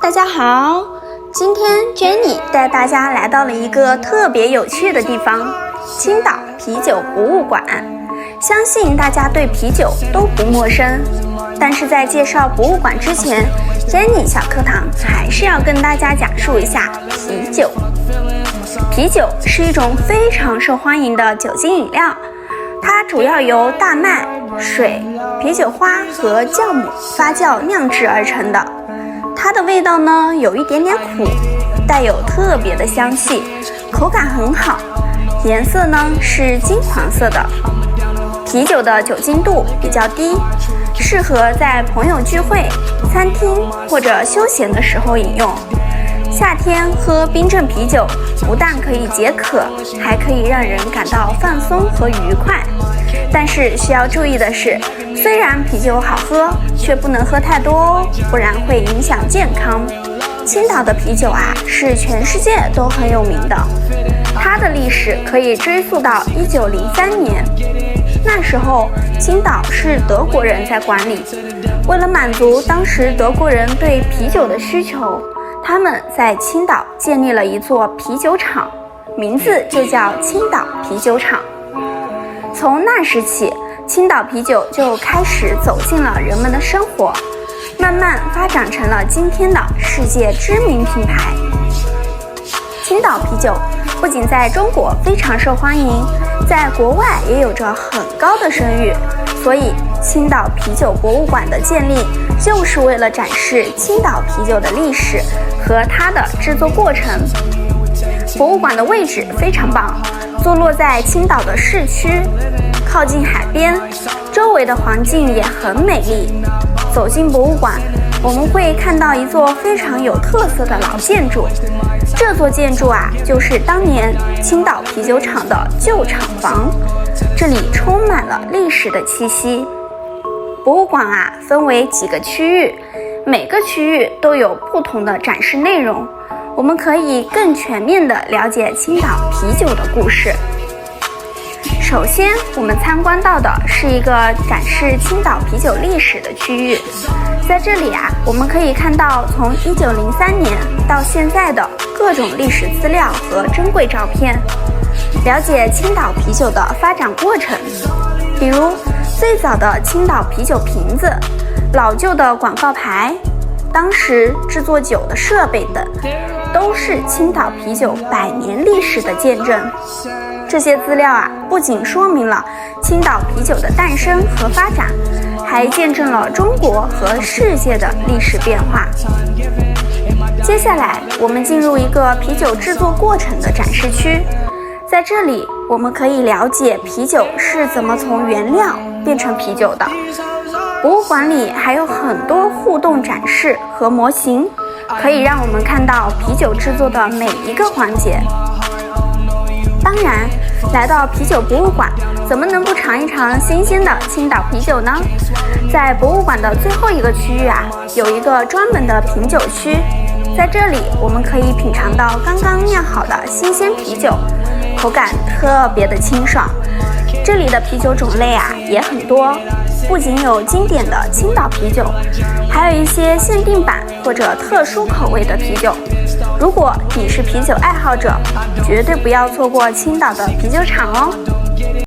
大家好，今天 Jenny 带大家来到了一个特别有趣的地方——青岛啤酒博物馆。相信大家对啤酒都不陌生，但是在介绍博物馆之前， Jenny 小课堂还是要跟大家讲述一下啤酒。啤酒是一种非常受欢迎的酒精饮料，它主要由大麦、水、啤酒花和酵母发酵酿制而成的。它的味道呢有一点点苦，带有特别的香气，口感很好，颜色呢是金黄色的。啤酒的酒精度比较低，适合在朋友聚会、餐厅或者休闲的时候饮用。夏天喝冰镇啤酒不但可以解渴，还可以让人感到放松和愉快。但是需要注意的是，虽然啤酒好喝，却不能喝太多哦，不然会影响健康。青岛的啤酒啊，是全世界都很有名的，它的历史可以追溯到1903年。那时候青岛是德国人在管理，为了满足当时德国人对啤酒的需求，他们在青岛建立了一座啤酒厂，名字就叫青岛啤酒厂。从那时起，青岛啤酒就开始走进了人们的生活，慢慢发展成了今天的世界知名品牌。青岛啤酒不仅在中国非常受欢迎，在国外也有着很高的声誉，所以青岛啤酒博物馆的建立就是为了展示青岛啤酒的历史和它的制作过程。博物馆的位置非常棒，坐落在青岛的市区，靠近海边，周围的环境也很美丽。走进博物馆，我们会看到一座非常有特色的老建筑，这座建筑啊，就是当年青岛啤酒厂的旧厂房，这里充满了历史的气息。博物馆啊，分为几个区域，每个区域都有不同的展示内容，我们可以更全面地了解青岛啤酒的故事。首先，我们参观到的是一个展示青岛啤酒历史的区域。在这里啊，我们可以看到从1903年到现在的各种历史资料和珍贵照片，了解青岛啤酒的发展过程，比如最早的青岛啤酒瓶子、老旧的广告牌、当时制作酒的设备等，都是青岛啤酒100年历史的见证。这些资料啊，不仅说明了青岛啤酒的诞生和发展，还见证了中国和世界的历史变化。接下来，我们进入一个啤酒制作过程的展示区，在这里，我们可以了解啤酒是怎么从原料变成啤酒的。博物馆里还有很多互动展示和模型，可以让我们看到啤酒制作的每一个环节。当然，来到啤酒博物馆，怎么能不尝一尝新鲜的青岛啤酒呢？在博物馆的最后一个区域啊，有一个专门的品酒区，在这里我们可以品尝到刚刚酿好的新鲜啤酒，口感特别的清爽。这里的啤酒种类啊也很多，不仅有经典的青岛啤酒，还有一些限定版或者特殊口味的啤酒。如果你是啤酒爱好者，绝对不要错过青岛的啤酒厂哦。